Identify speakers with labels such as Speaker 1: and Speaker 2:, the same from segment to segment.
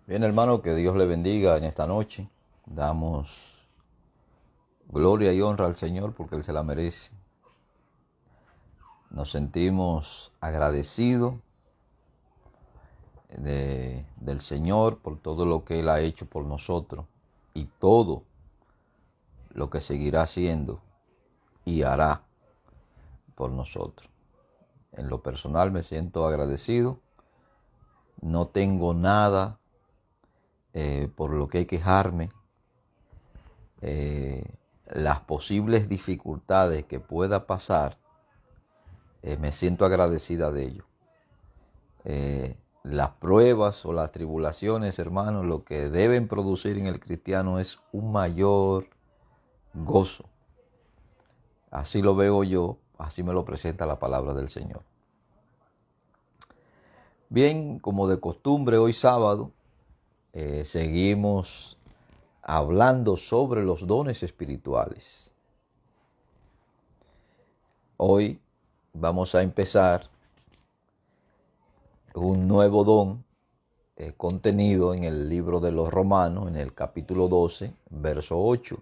Speaker 1: Bien, hermano, que Dios le bendiga en esta noche. Damos gloria y honra al Señor porque Él se la merece. Nos sentimos agradecidos del Señor por todo lo que Él ha hecho por nosotros y todo lo que seguirá haciendo y hará por nosotros. En lo personal me siento agradecido. No tengo nada por lo que quejarme. Las posibles dificultades que pueda pasar, me siento agradecida de ello. Las pruebas o las tribulaciones, hermanos, lo que deben producir en el cristiano es un mayor gozo. Así lo veo yo, así me lo presenta la palabra del Señor. Bien, como de costumbre, hoy sábado seguimos hablando sobre los dones espirituales. Hoy vamos a empezar un nuevo don contenido en el libro de los Romanos, en el capítulo 12, verso 8.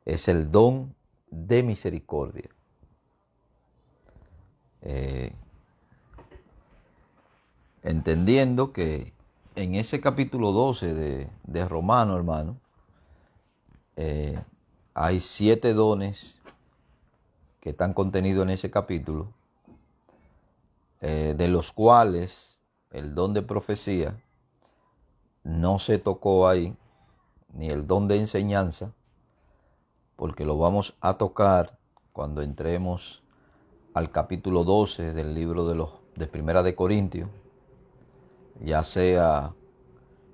Speaker 1: Es el don de misericordia. Entendiendo que en ese capítulo 12 de Romanos, hermano, hay 7 dones que están contenidos en ese capítulo, de los cuales el don de profecía no se tocó ahí, ni el don de enseñanza, porque lo vamos a tocar cuando entremos al capítulo 12 del libro de Primera de Corintios, ya sea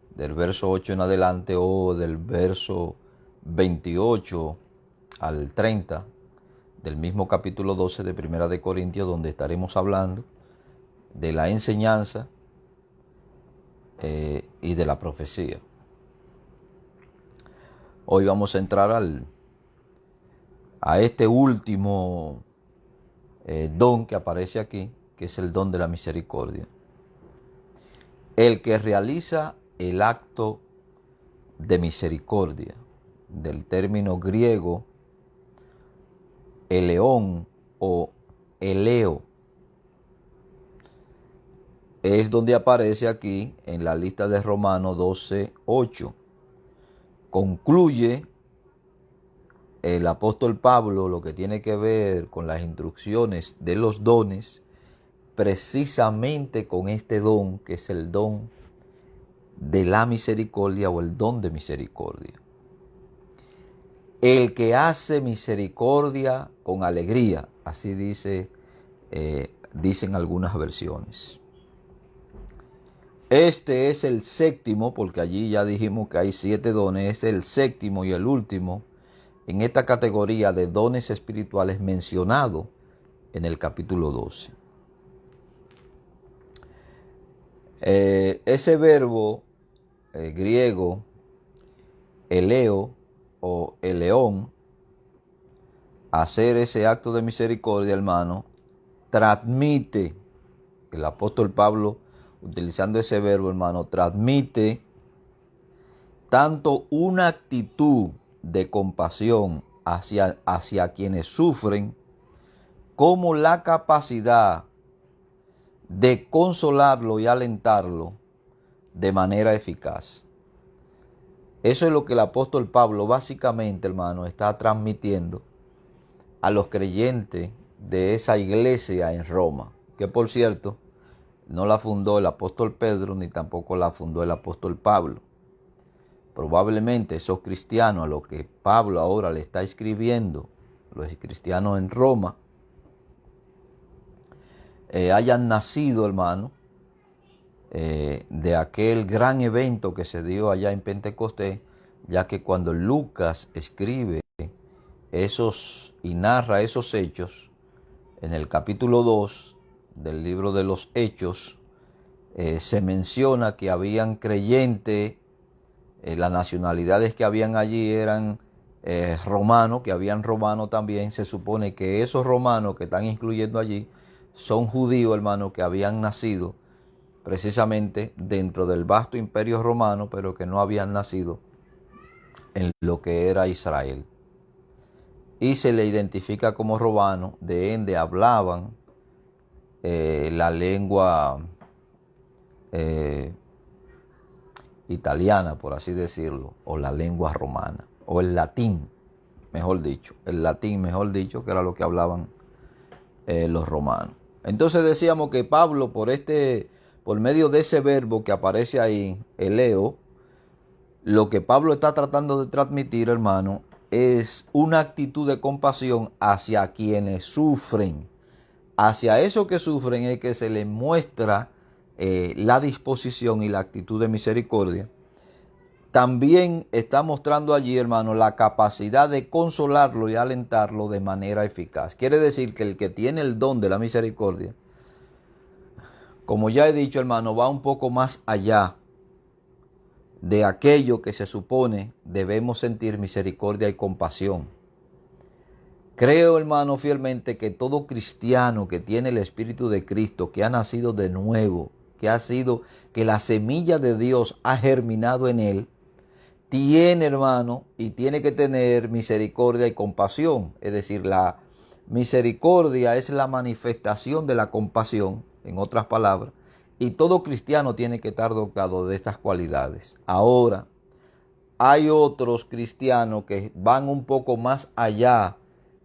Speaker 1: del verso 8 en adelante o del verso 28 al 30 del mismo capítulo 12 de Primera de Corintios, donde estaremos hablando de la enseñanza y de la profecía. Hoy vamos a entrar a este último don que aparece aquí, que es el don de la misericordia. El que realiza el acto de misericordia, del término griego eleón o eleo, es donde aparece aquí en la lista de Romanos 12:8. Concluye el apóstol Pablo lo que tiene que ver con las instrucciones de los dones, precisamente con este don, que es el don de la misericordia o el don de misericordia. El que hace misericordia con alegría, así dicen algunas versiones. Este es el séptimo, porque allí ya dijimos que hay 7 dones, es el séptimo y el último en esta categoría de dones espirituales mencionado en el capítulo 12. Ese verbo griego, eleo o eleón, hacer ese acto de misericordia, hermano, transmite, el apóstol Pablo, utilizando ese verbo, hermano, transmite tanto una actitud de compasión hacia quienes sufren, como la capacidad de consolarlo y alentarlo de manera eficaz. Eso es lo que el apóstol Pablo básicamente, hermano, está transmitiendo a los creyentes de esa iglesia en Roma, que por cierto no la fundó el apóstol Pedro ni tampoco la fundó el apóstol Pablo. Probablemente esos cristianos a los que Pablo ahora le está escribiendo, los cristianos en Roma, hayan nacido, hermano, de aquel gran evento que se dio allá en Pentecostés, ya que cuando Lucas escribe esos y narra esos hechos, en el capítulo 2 del libro de los Hechos, se menciona que habían creyentes, las nacionalidades que habían allí eran romanos, que habían romanos también. Se supone que esos romanos que están incluyendo allí son judíos, hermanos, que habían nacido precisamente dentro del vasto imperio romano, pero que no habían nacido en lo que era Israel. Y se le identifica como romano, de ende hablaban la lengua italiana, por así decirlo, o la lengua romana, o el latín, mejor dicho, que era lo que hablaban los romanos. Entonces decíamos que Pablo, por medio de ese verbo que aparece ahí, eleo, lo que Pablo está tratando de transmitir, hermano, es una actitud de compasión hacia quienes sufren. Hacia esos que sufren es que se les muestra la disposición y la actitud de misericordia. También está mostrando allí, hermano, la capacidad de consolarlo y alentarlo de manera eficaz. Quiere decir que el que tiene el don de la misericordia, como ya he dicho, hermano, va un poco más allá de aquello que se supone debemos sentir misericordia y compasión. Creo, hermano, fielmente que todo cristiano que tiene el Espíritu de Cristo, que ha nacido de nuevo, que la semilla de Dios ha germinado en él, tiene, hermano, y tiene que tener misericordia y compasión. Es decir, la misericordia es la manifestación de la compasión, en otras palabras, y todo cristiano tiene que estar dotado de estas cualidades. Ahora, hay otros cristianos que van un poco más allá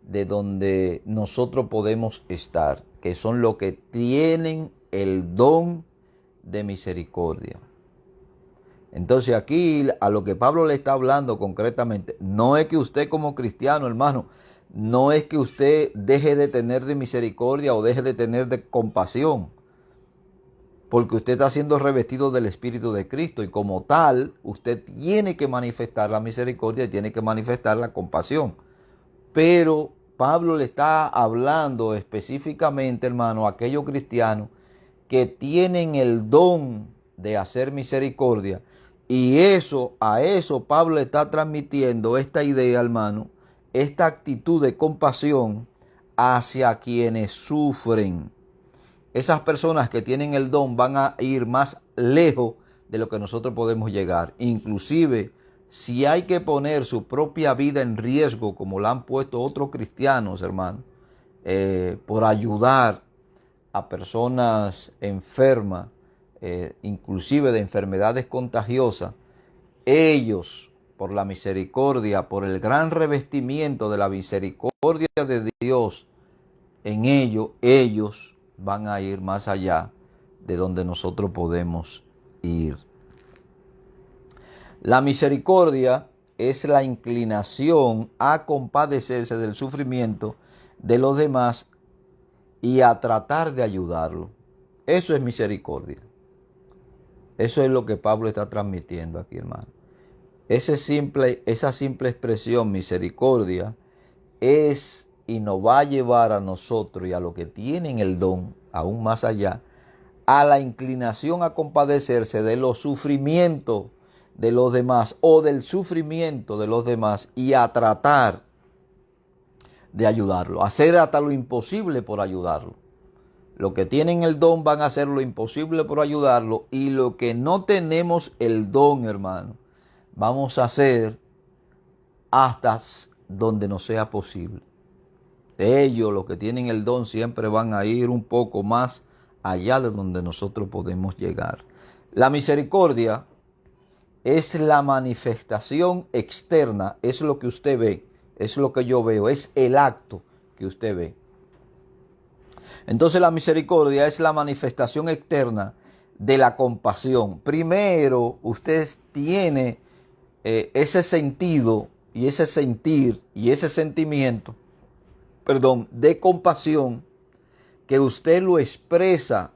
Speaker 1: de donde nosotros podemos estar, que son los que tienen el don de misericordia. Entonces aquí a lo que Pablo le está hablando concretamente, no es que usted como cristiano, hermano, no es que usted deje de tener de misericordia o deje de tener de compasión, porque usted está siendo revestido del Espíritu de Cristo y como tal, usted tiene que manifestar la misericordia y tiene que manifestar la compasión. Pero Pablo le está hablando específicamente, hermano, a aquellos cristianos que tienen el don de hacer misericordia. Y a eso Pablo le está transmitiendo esta idea, hermano, esta actitud de compasión hacia quienes sufren. Esas personas que tienen el don van a ir más lejos de lo que nosotros podemos llegar. Inclusive, si hay que poner su propia vida en riesgo, como la han puesto otros cristianos, hermano, por ayudar a personas enfermas, inclusive de enfermedades contagiosas, ellos, por la misericordia, por el gran revestimiento de la misericordia de Dios en ellos van a ir más allá de donde nosotros podemos ir. La misericordia es la inclinación a compadecerse del sufrimiento de los demás y a tratar de ayudarlo. Eso es misericordia. Eso es lo que Pablo está transmitiendo aquí, hermano. Esa simple expresión, misericordia, es y nos va a llevar a nosotros y a los que tienen el don, aún más allá, a la inclinación a compadecerse de los sufrimientos de los demás o del sufrimiento de los demás y a tratar de ayudarlo, hacer hasta lo imposible por ayudarlo. Los que tienen el don van a hacer lo imposible por ayudarlo y los que no tenemos el don, hermano, vamos a hacer hasta donde no sea posible. Ellos, los que tienen el don, siempre van a ir un poco más allá de donde nosotros podemos llegar. La misericordia es la manifestación externa, es lo que usted ve, es lo que yo veo, es el acto que usted ve. Entonces la misericordia es la manifestación externa de la compasión. Primero, usted tiene ese sentido y ese sentir y ese sentimiento, de compasión, que usted lo expresa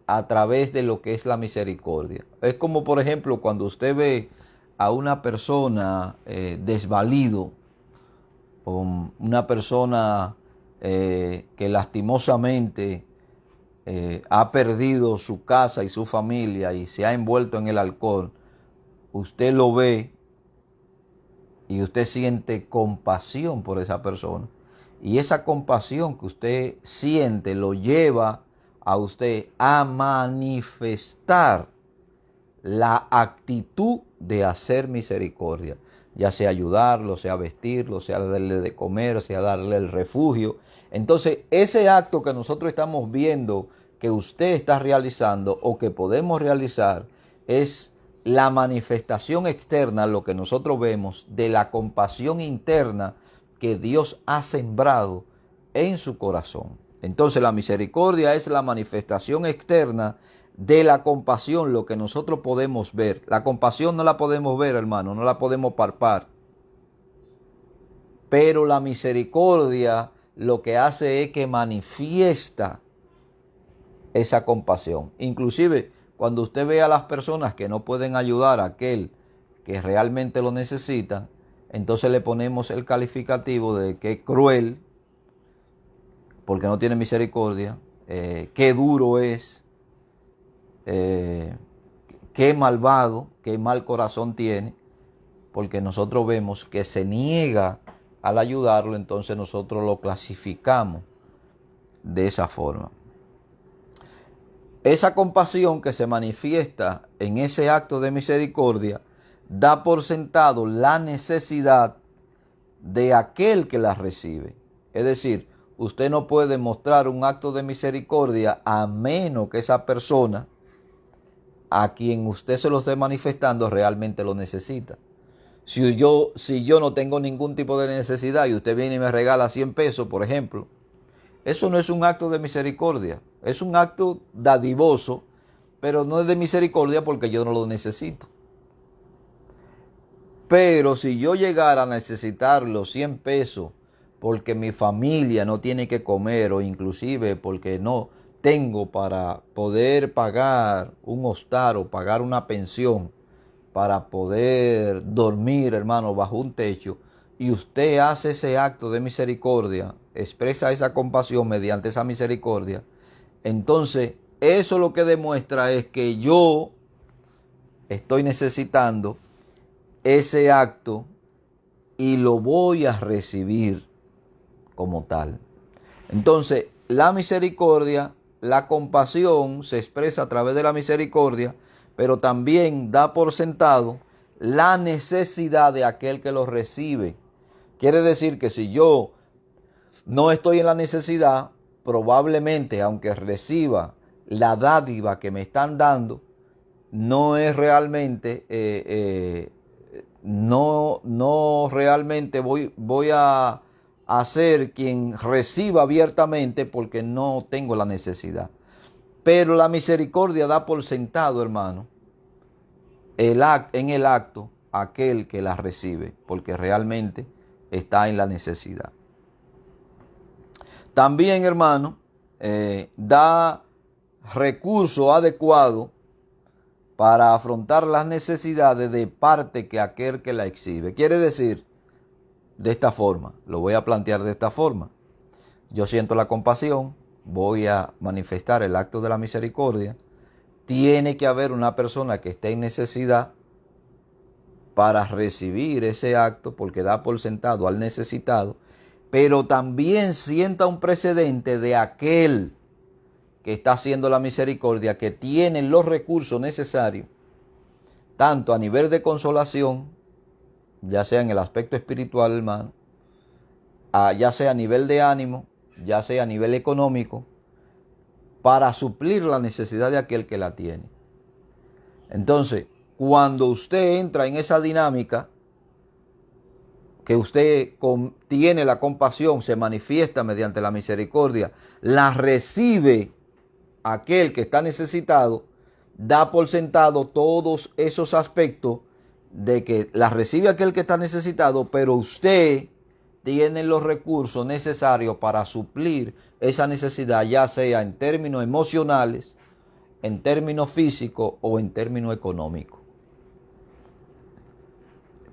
Speaker 1: a través de lo que es la misericordia. Es como, por ejemplo, cuando usted ve a una persona desvalido, o una persona que lastimosamente ha perdido su casa y su familia y se ha envuelto en el alcohol, usted lo ve y usted siente compasión por esa persona. Y esa compasión que usted siente lo lleva a usted a manifestar la actitud de hacer misericordia, ya sea ayudarlo, sea vestirlo, sea darle de comer, sea darle el refugio. Entonces, ese acto que nosotros estamos viendo que usted está realizando o que podemos realizar es la manifestación externa, lo que nosotros vemos de la compasión interna que Dios ha sembrado en su corazón. Entonces, la misericordia es la manifestación externa de la compasión, lo que nosotros podemos ver. La compasión no la podemos ver, hermano, no la podemos palpar. Pero la misericordia lo que hace es que manifiesta esa compasión. Inclusive, cuando usted ve a las personas que no pueden ayudar a aquel que realmente lo necesita, entonces le ponemos el calificativo de que es cruel, porque no tiene misericordia, qué duro es, qué malvado, qué mal corazón tiene, porque nosotros vemos que se niega al ayudarlo, entonces nosotros lo clasificamos de esa forma. Esa compasión que se manifiesta en ese acto de misericordia da por sentado la necesidad de aquel que la recibe. Es decir, usted no puede mostrar un acto de misericordia a menos que esa persona a quien usted se lo esté manifestando realmente lo necesita. Si yo no tengo ningún tipo de necesidad y usted viene y me regala 100 pesos, por ejemplo, eso no es un acto de misericordia. Es un acto dadivoso, pero no es de misericordia porque yo no lo necesito. Pero si yo llegara a necesitar los 100 pesos porque mi familia no tiene que comer o inclusive porque no tengo para poder pagar un hostal o pagar una pensión para poder dormir, hermano, bajo un techo, y usted hace ese acto de misericordia, expresa esa compasión mediante esa misericordia, entonces eso lo que demuestra es que yo estoy necesitando ese acto y lo voy a recibir como tal. Entonces, la misericordia, la compasión se expresa a través de la misericordia, pero también da por sentado la necesidad de aquel que lo recibe. Quiere decir que si yo no estoy en la necesidad, probablemente, aunque reciba la dádiva que me están dando, no es realmente, no realmente voy a ser quien reciba abiertamente porque no tengo la necesidad. Pero la misericordia da por sentado, hermano, en el acto aquel que la recibe, porque realmente está en la necesidad. También, hermano, da recurso adecuado para afrontar las necesidades de parte que aquel que la exhibe. Quiere decir, de esta forma, lo voy a plantear de esta forma. Yo siento la compasión, voy a manifestar el acto de la misericordia. Tiene que haber una persona que esté en necesidad para recibir ese acto, porque da por sentado al necesitado, pero también sienta un precedente de aquel que está haciendo la misericordia, que tiene los recursos necesarios, tanto a nivel de consolación, ya sea en el aspecto espiritual, hermano, ya sea a nivel de ánimo, ya sea a nivel económico, para suplir la necesidad de aquel que la tiene. Entonces, cuando usted entra en esa dinámica, que usted tiene la compasión, se manifiesta mediante la misericordia, la recibe aquel que está necesitado, da por sentado todos esos aspectos de que la recibe aquel que está necesitado, pero usted tiene los recursos necesarios para suplir esa necesidad, ya sea en términos emocionales, en términos físicos o en términos económicos.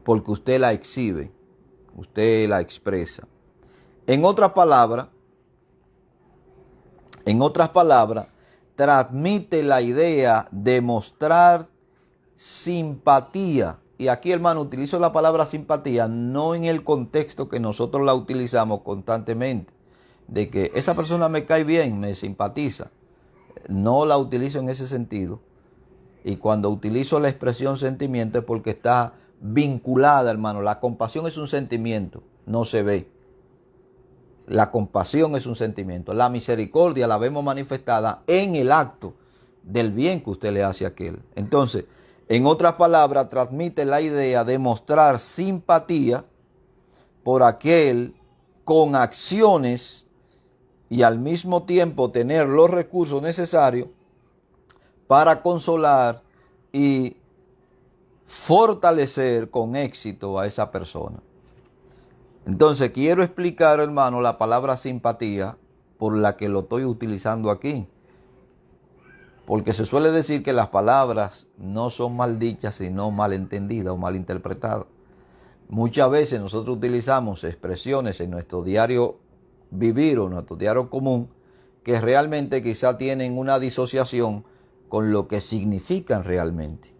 Speaker 1: Porque usted la exhibe, usted la expresa. En otras palabras, transmite la idea de mostrar simpatía. Y aquí, hermano, utilizo la palabra simpatía no en el contexto que nosotros la utilizamos constantemente, de que esa persona me cae bien, me simpatiza. no la utilizo en ese sentido. Y cuando utilizo la expresión sentimiento es porque está vinculada, hermano. La compasión es un sentimiento, no se ve. La compasión es un sentimiento. La misericordia la vemos manifestada en el acto del bien que usted le hace a aquel. Entonces, en otras palabras, transmite la idea de mostrar simpatía por aquel con acciones y al mismo tiempo tener los recursos necesarios para consolar y fortalecer con éxito a esa persona. Entonces quiero explicar, hermano, la palabra simpatía por la que lo estoy utilizando aquí. Porque se suele decir que las palabras no son mal dichas, sino mal entendidas o mal interpretadas. Muchas veces nosotros utilizamos expresiones en nuestro diario vivir o nuestro diario común que realmente quizá tienen una disociación con lo que significan realmente.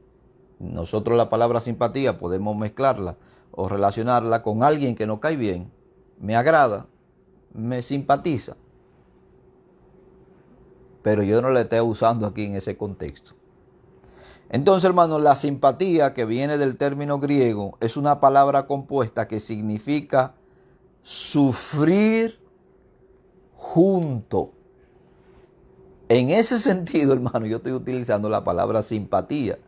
Speaker 1: Nosotros la palabra simpatía podemos mezclarla o relacionarla con alguien que nos cae bien, me agrada, me simpatiza. Pero yo no la estoy usando aquí en ese contexto. Entonces, hermanos, la simpatía, que viene del término griego, es una palabra compuesta que significa sufrir junto. En ese sentido, hermano, yo estoy utilizando la palabra simpatía.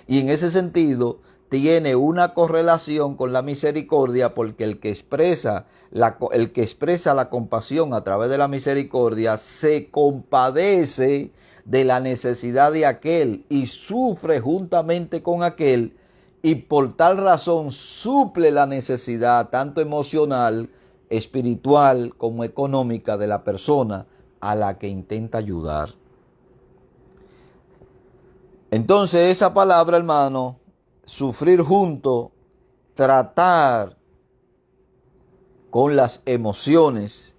Speaker 1: Y en ese sentido tiene una correlación con la misericordia, porque el que expresa la compasión a través de la misericordia se compadece de la necesidad de aquel y sufre juntamente con aquel, y por tal razón suple la necesidad tanto emocional, espiritual como económica de la persona a la que intenta ayudar. Entonces esa palabra, hermano, sufrir junto, tratar con las emociones,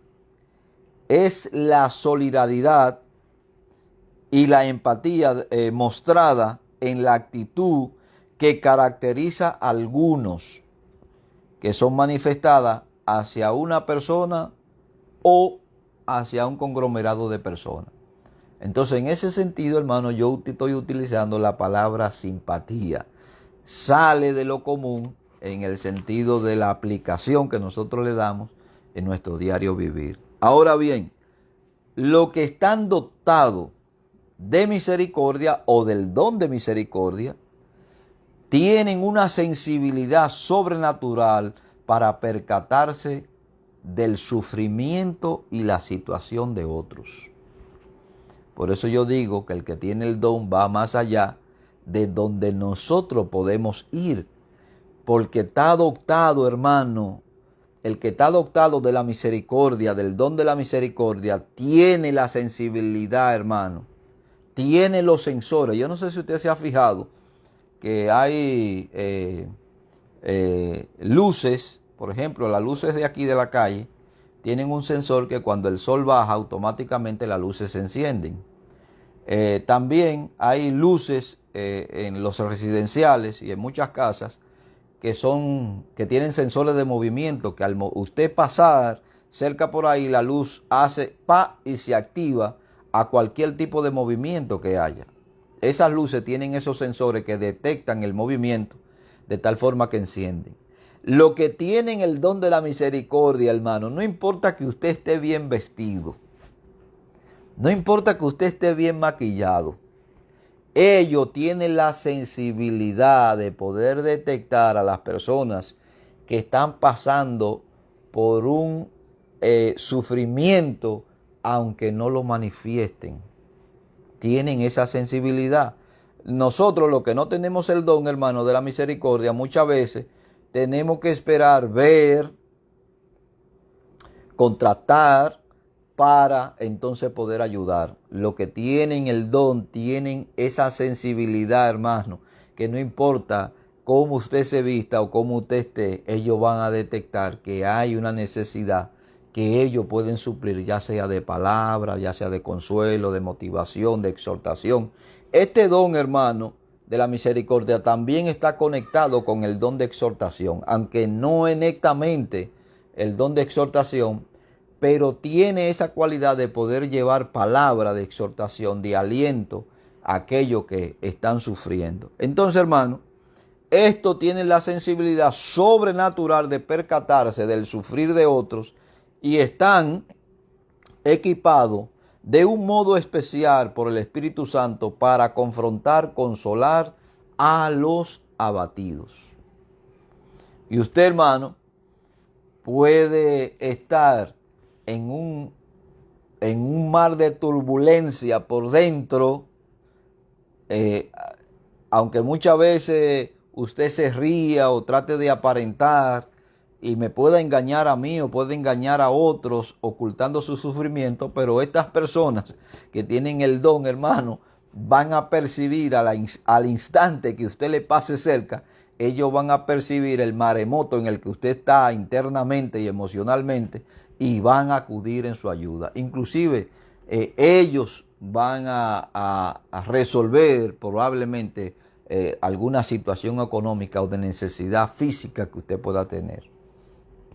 Speaker 1: es la solidaridad y la empatía mostrada en la actitud que caracteriza a algunos, que son manifestadas hacia una persona o hacia un conglomerado de personas. Entonces, en ese sentido, hermano, yo estoy utilizando la palabra simpatía. Sale de lo común en el sentido de la aplicación que nosotros le damos en nuestro diario vivir. Ahora bien, los que están dotados de misericordia o del don de misericordia tienen una sensibilidad sobrenatural para percatarse del sufrimiento y la situación de otros. Por eso yo digo que el que tiene el don va más allá de donde nosotros podemos ir, porque está adoptado, hermano. El que está adoptado de la misericordia, del don de la misericordia, tiene la sensibilidad, hermano. Tiene los sensores. Yo no sé si usted se ha fijado que hay luces, por ejemplo, las luces de aquí de la calle, tienen un sensor que cuando el sol baja, automáticamente las luces se encienden. También hay luces en los residenciales y en muchas casas que tienen sensores de movimiento, que al usted pasar cerca por ahí, la luz hace pa y se activa a cualquier tipo de movimiento que haya. Esas luces tienen esos sensores que detectan el movimiento de tal forma que encienden. Lo que tienen el don de la misericordia, hermano, no importa que usted esté bien vestido, no importa que usted esté bien maquillado, ellos tienen la sensibilidad de poder detectar a las personas que están pasando por un sufrimiento, aunque no lo manifiesten. Tienen esa sensibilidad. Nosotros, los que no tenemos el don, hermano, de la misericordia, muchas veces tenemos que esperar, ver, contratar para entonces poder ayudar. Los que tienen el don tienen esa sensibilidad, hermano, que no importa cómo usted se vista o cómo usted esté, ellos van a detectar que hay una necesidad que ellos pueden suplir, ya sea de palabra, ya sea de consuelo, de motivación, de exhortación. Este don, hermano, de la misericordia también está conectado con el don de exhortación, aunque no netamente el don de exhortación, pero tiene esa cualidad de poder llevar palabra de exhortación, de aliento a aquellos que están sufriendo. Entonces, hermano, esto tiene la sensibilidad sobrenatural de percatarse del sufrir de otros y están equipados de un modo especial por el Espíritu Santo para confrontar, consolar a los abatidos. Y usted, hermano, puede estar en un mar de turbulencia por dentro, aunque muchas veces usted se ría o trate de aparentar y me pueda engañar a mí o puede engañar a otros ocultando su sufrimiento, pero estas personas que tienen el don, hermano, van a percibir al instante que usted le pase cerca, ellos van a percibir el maremoto en el que usted está internamente y emocionalmente y van a acudir en su ayuda. Inclusive ellos van a resolver probablemente alguna situación económica o de necesidad física que usted pueda tener.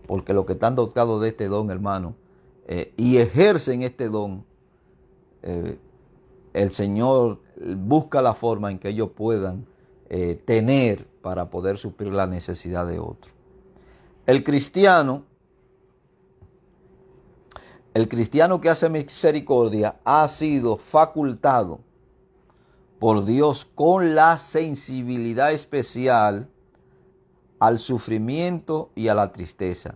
Speaker 1: Porque los que están dotados de este don, hermano, y ejercen este don, el Señor busca la forma en que ellos puedan tener para poder suplir la necesidad de otro. El cristiano que hace misericordia ha sido facultado por Dios con la sensibilidad especial al sufrimiento y a la tristeza.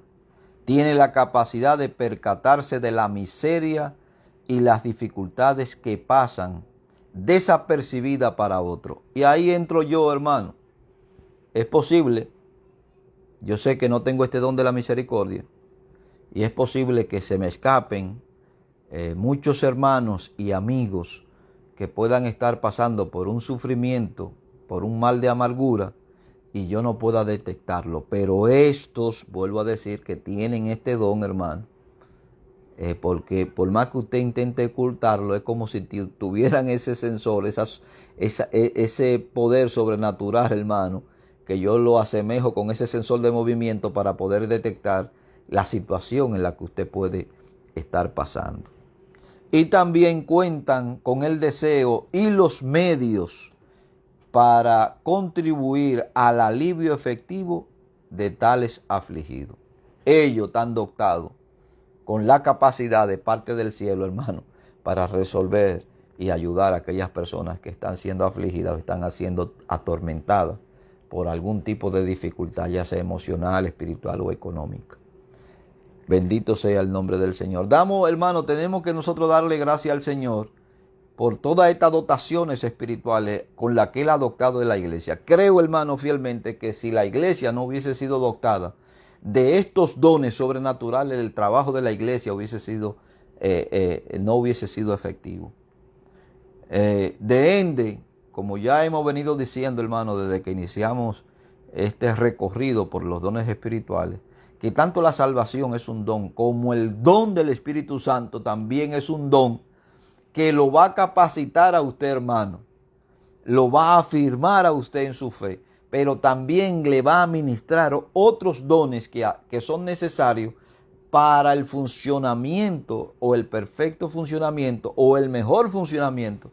Speaker 1: Tiene la capacidad de percatarse de la miseria y las dificultades que pasan desapercibida para otro. Y ahí entro yo, hermano. Es posible, yo sé que no tengo este don de la misericordia, y es posible que se me escapen muchos hermanos y amigos que puedan estar pasando por un sufrimiento, por un mal de amargura, y yo no pueda detectarlo. Pero estos, vuelvo a decir, que tienen este don, hermano, porque por más que usted intente ocultarlo, es como si tuvieran ese sensor, ese poder sobrenatural, hermano, que yo lo asemejo con ese sensor de movimiento para poder detectar la situación en la que usted puede estar pasando. Y también cuentan con el deseo y los medios para contribuir al alivio efectivo de tales afligidos. Ellos están dotados con la capacidad de parte del cielo, hermano, para resolver y ayudar a aquellas personas que están siendo afligidas o están siendo atormentadas por algún tipo de dificultad, ya sea emocional, espiritual o económica. Bendito sea el nombre del Señor. Hermano, tenemos que nosotros darle gracias al Señor por todas estas dotaciones espirituales con las que Él ha dotado de la iglesia. Creo, hermano, fielmente que si la iglesia no hubiese sido dotada de estos dones sobrenaturales, el trabajo de la iglesia no hubiese sido efectivo. De ende, como ya hemos venido diciendo, hermano, desde que iniciamos este recorrido por los dones espirituales, que tanto la salvación es un don, como el don del Espíritu Santo también es un don que lo va a capacitar a usted, hermano, lo va a afirmar a usted en su fe, pero también le va a ministrar otros dones que son necesarios para el funcionamiento o el perfecto funcionamiento o el mejor funcionamiento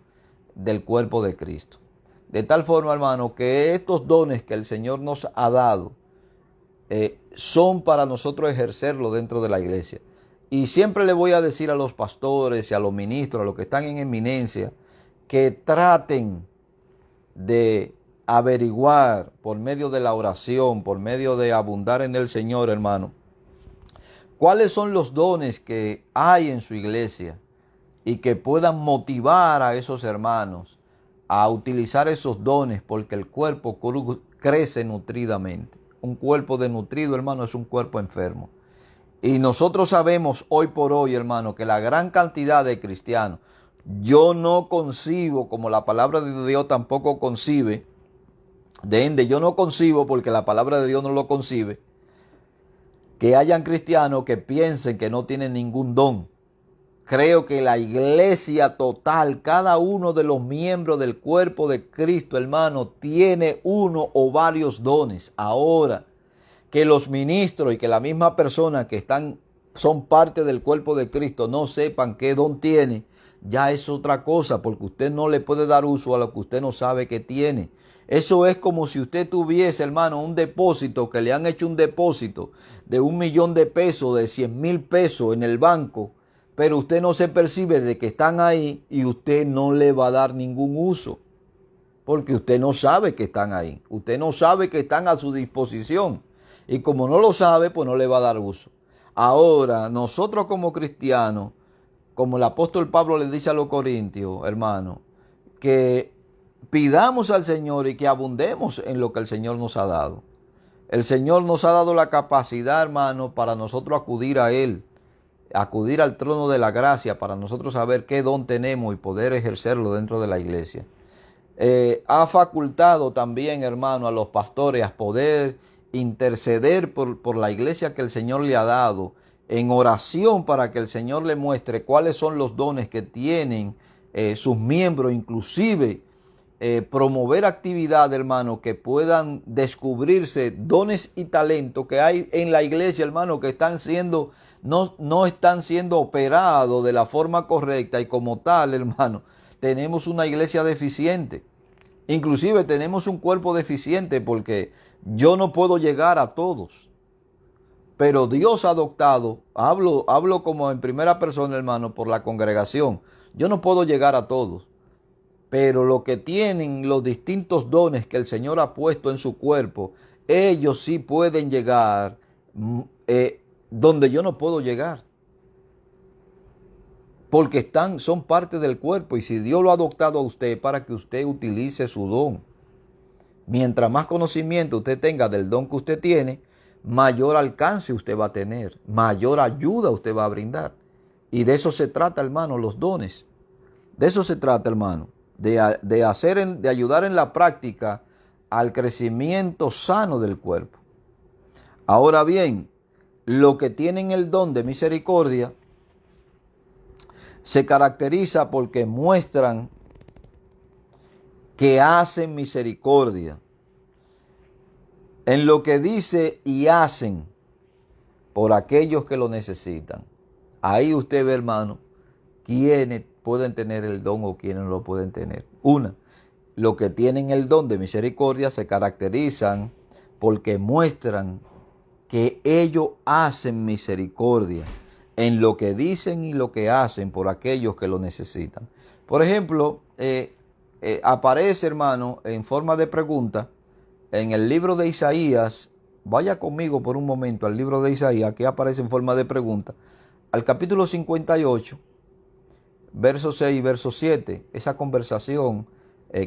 Speaker 1: del cuerpo de Cristo. De tal forma, hermano, que estos dones que el Señor nos ha dado son para nosotros ejercerlo dentro de la iglesia. Y siempre le voy a decir a los pastores y a los ministros, a los que están en eminencia, que traten de averiguar por medio de la oración, por medio de abundar en el Señor, hermano, cuáles son los dones que hay en su iglesia y que puedan motivar a esos hermanos a utilizar esos dones, porque el cuerpo crece nutridamente. Un cuerpo desnutrido, hermano, es un cuerpo enfermo. Y nosotros sabemos hoy por hoy, hermano, que la gran cantidad de cristianos, yo no concibo, como la palabra de Dios tampoco concibe, yo no concibo, porque la palabra de Dios no lo concibe, que hayan cristianos que piensen que no tienen ningún don. Creo que la iglesia total, cada uno de los miembros del cuerpo de Cristo, hermano, tiene uno o varios dones. Ahora, que los ministros y que la misma persona que están son parte del cuerpo de Cristo, no sepan qué don tiene, ya es otra cosa, porque usted no le puede dar uso a lo que usted no sabe que tiene. Eso es como si usted tuviese, hermano, un depósito, que le han hecho un depósito de 1 millón de pesos, de 100,000 pesos en el banco, pero usted no se percibe de que están ahí y usted no le va a dar ningún uso, porque usted no sabe que están ahí, usted no sabe que están a su disposición, y como no lo sabe, pues no le va a dar uso. Ahora, nosotros como cristianos, como el apóstol Pablo le dice a los corintios, hermano, que pidamos al Señor y que abundemos en lo que el Señor nos ha dado. El Señor nos ha dado la capacidad, hermano, para nosotros acudir a Él, acudir al trono de la gracia, para nosotros saber qué don tenemos y poder ejercerlo dentro de la iglesia. Ha facultado también, hermano, a los pastores a poder interceder por la iglesia que el Señor le ha dado, en oración para que el Señor le muestre cuáles son los dones que tienen sus miembros, inclusive promover actividades, hermano, que puedan descubrirse dones y talentos que hay en la iglesia, hermano, que están siendo, no están siendo operados de la forma correcta, y como tal, hermano, tenemos una iglesia deficiente. Inclusive tenemos un cuerpo deficiente, porque yo no puedo llegar a todos. Pero Dios ha adoptado, hablo como en primera persona, hermano, por la congregación. Yo no puedo llegar a todos. Pero los que tienen los distintos dones que el Señor ha puesto en su cuerpo, ellos sí pueden llegar donde yo no puedo llegar. Porque son parte del cuerpo, y si Dios lo ha adoptado a usted para que usted utilice su don. Mientras más conocimiento usted tenga del don que usted tiene, mayor alcance usted va a tener, mayor ayuda usted va a brindar. Y de eso se trata, hermano, los dones. De eso se trata, hermano, de ayudar en la práctica al crecimiento sano del cuerpo. Ahora bien, los que tienen el don de misericordia se caracteriza porque muestran que hacen misericordia en lo que dice y hacen por aquellos que lo necesitan. Ahí usted ve, hermano, quiénes pueden tener el don o quiénes no lo pueden tener. Los que tienen el don de misericordia se caracterizan porque muestran que ellos hacen misericordia en lo que dicen y lo que hacen por aquellos que lo necesitan. Por ejemplo, aparece, hermano, en forma de pregunta, en el libro de Isaías. Vaya conmigo por un momento al libro de Isaías, que aparece en forma de pregunta, al capítulo 58, verso 6 y verso 7, esa conversación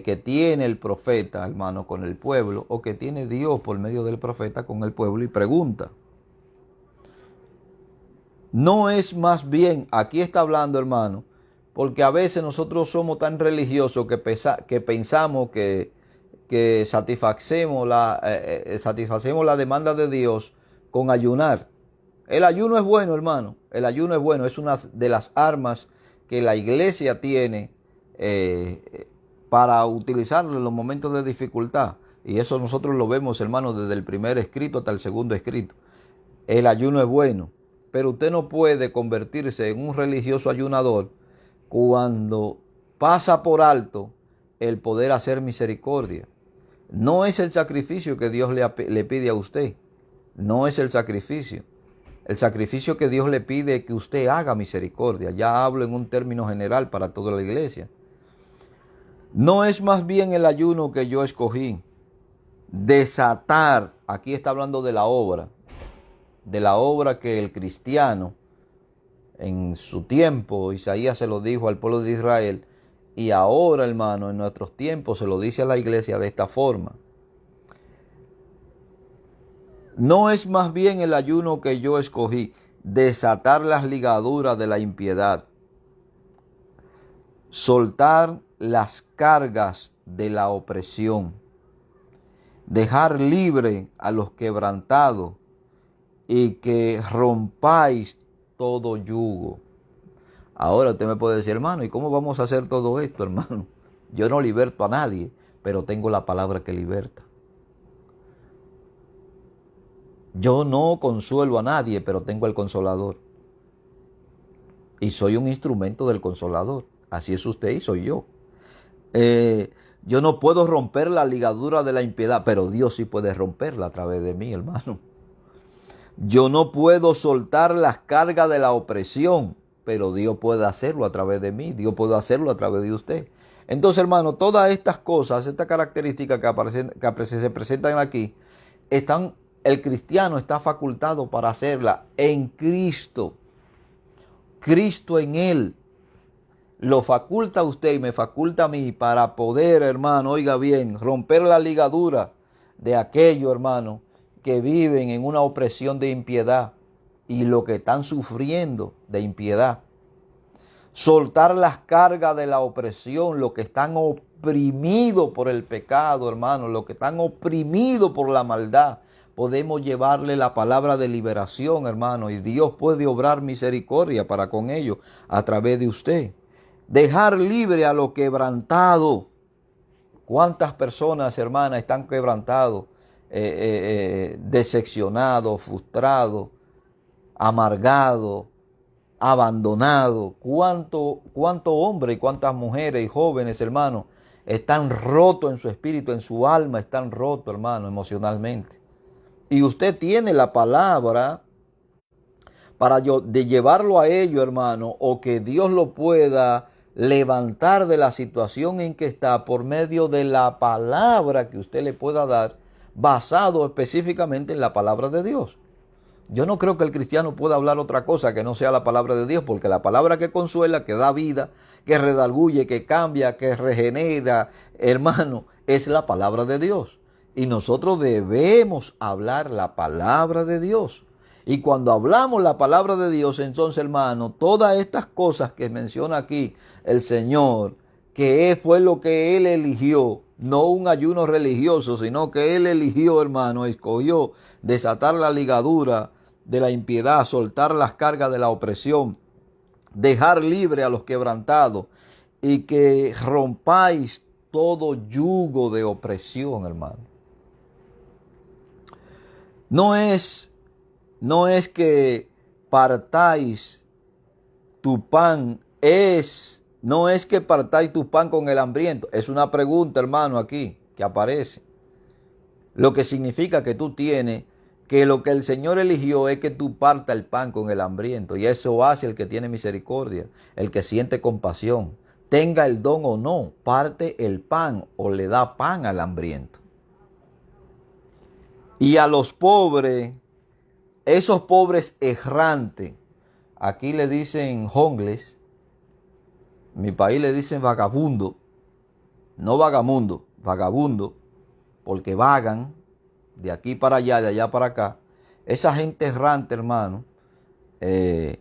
Speaker 1: que tiene el profeta, hermano, con el pueblo, o que tiene Dios por medio del profeta con el pueblo, y pregunta. No es más bien, aquí está hablando, hermano, porque a veces nosotros somos tan religiosos que pensamos que satisfacemos la demanda de Dios con ayunar. El ayuno es bueno, hermano, el ayuno es bueno, es una de las armas que la iglesia tiene para utilizarlo en los momentos de dificultad. Y eso nosotros lo vemos, hermano, desde el primer escrito hasta el segundo escrito. El ayuno es bueno, pero usted no puede convertirse en un religioso ayunador cuando pasa por alto el poder hacer misericordia. No es el sacrificio que Dios le pide a usted. No es el sacrificio. El sacrificio que Dios le pide es que usted haga misericordia. Ya hablo en un término general para toda la iglesia. No es más bien el ayuno que yo escogí. Desatar. Aquí está hablando de la obra. De la obra que el cristiano, en su tiempo, Isaías se lo dijo al pueblo de Israel, y ahora, hermano, en nuestros tiempos se lo dice a la iglesia de esta forma. No es más bien el ayuno que yo escogí, desatar las ligaduras de la impiedad, soltar las cargas de la opresión, dejar libre a los quebrantados y que rompáis todo yugo. Ahora usted me puede decir, hermano, ¿y cómo vamos a hacer todo esto, hermano? Yo no liberto a nadie, pero tengo la palabra que liberta. Yo no consuelo a nadie, pero tengo el Consolador. Y soy un instrumento del Consolador. Así es usted y soy yo. Yo no puedo romper la ligadura de la impiedad, pero Dios sí puede romperla a través de mí, hermano. Yo no puedo soltar las cargas de la opresión, pero Dios puede hacerlo a través de mí. Dios puede hacerlo a través de usted. Entonces, hermano, todas estas cosas, estas características que se presentan aquí, el cristiano está facultado para hacerla en Cristo. Cristo en él. Lo faculta a usted y me faculta a mí para poder, hermano, oiga bien, romper la ligadura de aquellos, hermano, que viven en una opresión de impiedad y lo que están sufriendo de impiedad. Soltar las cargas de la opresión, los que están oprimidos por el pecado, hermano, los que están oprimidos por la maldad. Podemos llevarle la palabra de liberación, hermano, y Dios puede obrar misericordia para con ellos a través de usted. Dejar libre a lo quebrantado. ¿Cuántas personas, hermanas, están quebrantados, decepcionados, frustrados, amargados, abandonados? ¿Cuántos hombres y cuántas mujeres y jóvenes, hermanos, están rotos en su espíritu, en su alma, están rotos, hermano, emocionalmente? Y usted tiene la palabra para de llevarlo a ello, hermano, o que Dios lo pueda levantar de la situación en que está por medio de la palabra que usted le pueda dar, basado específicamente en la palabra de Dios. Yo no creo que el cristiano pueda hablar otra cosa que no sea la palabra de Dios, porque la palabra que consuela, que da vida, que redarguye, que cambia, que regenera, hermano, es la palabra de Dios. Y nosotros debemos hablar la palabra de Dios. Y cuando hablamos la palabra de Dios, entonces, hermano, todas estas cosas que menciona aquí el Señor, que fue lo que Él eligió, no un ayuno religioso, sino que Él eligió, hermano, escogió desatar la ligadura de la impiedad, soltar las cargas de la opresión, dejar libre a los quebrantados y que rompáis todo yugo de opresión, hermano. No es que partáis tu pan, no es que partáis tu pan con el hambriento. Es una pregunta, hermano, aquí que aparece. Lo que significa que tú tienes, que lo que el Señor eligió es que tú partas el pan con el hambriento. Y eso hace el que tiene misericordia, el que siente compasión. Tenga el don o no, parte el pan o le da pan al hambriento. Y a los pobres, esos pobres errantes, aquí le dicen homeless, en mi país le dicen vagabundo, no vagamundo, vagabundo, porque vagan de aquí para allá, de allá para acá. Esa gente errante, hermano, que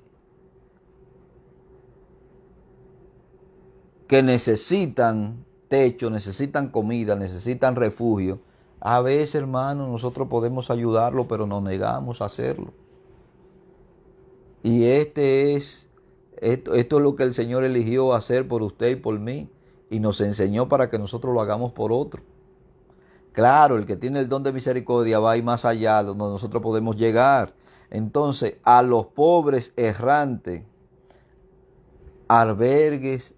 Speaker 1: necesitan techo, necesitan comida, necesitan refugio. A veces, hermano, nosotros podemos ayudarlo, pero nos negamos a hacerlo. Y esto es lo que el Señor eligió hacer por usted y por mí. Y nos enseñó para que nosotros lo hagamos por otro. Claro, el que tiene el don de misericordia va a ir más allá, donde nosotros podemos llegar. Entonces, a los pobres errantes, albergues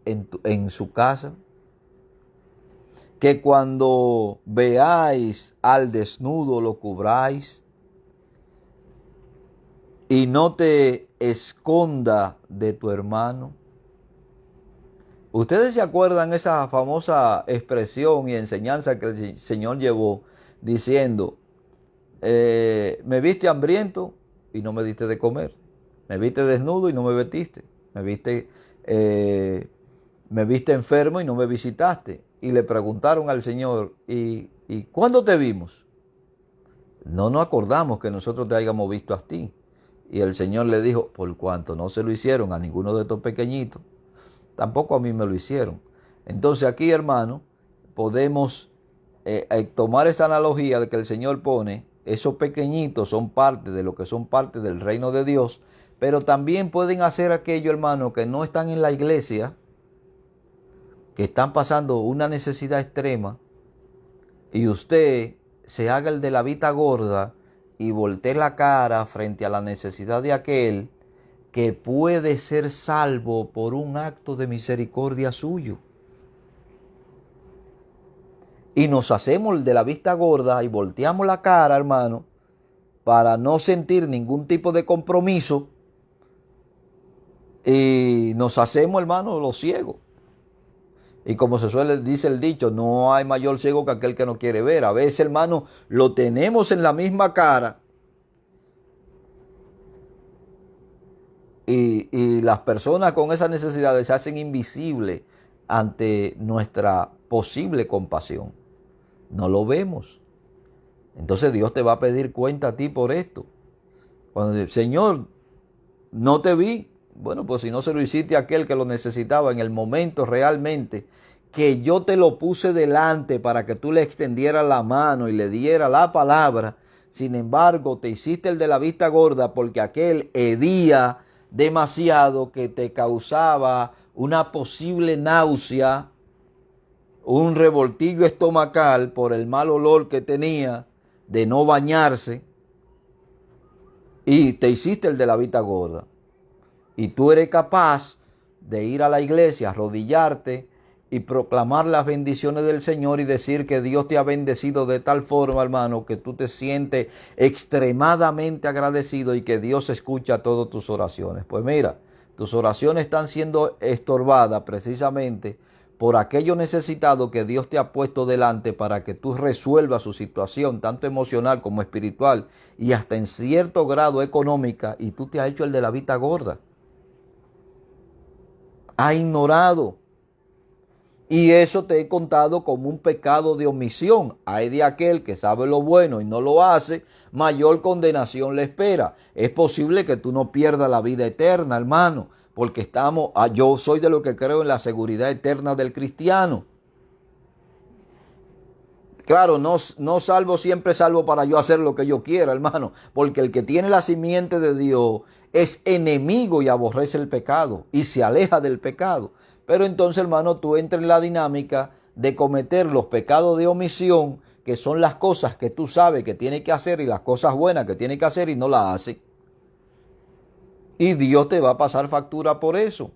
Speaker 1: en su casa, que cuando veáis al desnudo lo cubráis y no te esconda de tu hermano. Ustedes se acuerdan esa famosa expresión y enseñanza que el Señor llevó diciendo, me viste hambriento y no me diste de comer, me viste desnudo y no me vestiste, me viste enfermo y no me visitaste. Y le preguntaron al Señor, ¿y cuándo te vimos? No nos acordamos que nosotros te hayamos visto a ti. Y el Señor le dijo, por cuanto no se lo hicieron a ninguno de estos pequeñitos, tampoco a mí me lo hicieron. Entonces aquí, hermano, podemos tomar esta analogía de que el Señor pone, esos pequeñitos son parte de lo que son parte del reino de Dios, pero también pueden hacer aquello, hermano, que no están en la iglesia, que están pasando una necesidad extrema, y usted se haga el de la vista gorda y voltee la cara frente a la necesidad de aquel que puede ser salvo por un acto de misericordia suyo. Y nos hacemos de la vista gorda y volteamos la cara, hermano, para no sentir ningún tipo de compromiso. Y nos hacemos, hermano, los ciegos. Y como dice el dicho, no hay mayor ciego que aquel que no quiere ver. A veces, hermano, lo tenemos en la misma cara. Y las personas con esas necesidades se hacen invisibles ante nuestra posible compasión. No lo vemos. Entonces Dios te va a pedir cuenta a ti por esto. Cuando dice, Señor, no te vi. Bueno, pues si no se lo hiciste a aquel que lo necesitaba en el momento realmente que yo te lo puse delante para que tú le extendieras la mano y le dieras la palabra. Sin embargo, te hiciste el de la vista gorda porque aquel hedía demasiado que te causaba una posible náusea, un revoltillo estomacal por el mal olor que tenía de no bañarse, y te hiciste el de la vista gorda. Y tú eres capaz de ir a la iglesia, arrodillarte y proclamar las bendiciones del Señor y decir que Dios te ha bendecido de tal forma, hermano, que tú te sientes extremadamente agradecido y que Dios escucha todas tus oraciones. Pues mira, tus oraciones están siendo estorbadas precisamente por aquello necesitado que Dios te ha puesto delante para que tú resuelvas su situación, tanto emocional como espiritual y hasta en cierto grado económica, y tú te has hecho el de la vista gorda. Ha ignorado. Y eso te he contado como un pecado de omisión. Hay de aquel que sabe lo bueno y no lo hace, mayor condenación le espera. Es posible que tú no pierdas la vida eterna, hermano, porque yo soy de lo que creo en la seguridad eterna del cristiano. Claro, no salvo siempre salvo para yo hacer lo que yo quiera, hermano, porque el que tiene la simiente de Dios es enemigo y aborrece el pecado y se aleja del pecado. Pero entonces, hermano, tú entras en la dinámica de cometer los pecados de omisión, que son las cosas que tú sabes que tienes que hacer y las cosas buenas que tienes que hacer y no las haces. Y Dios te va a pasar factura por eso.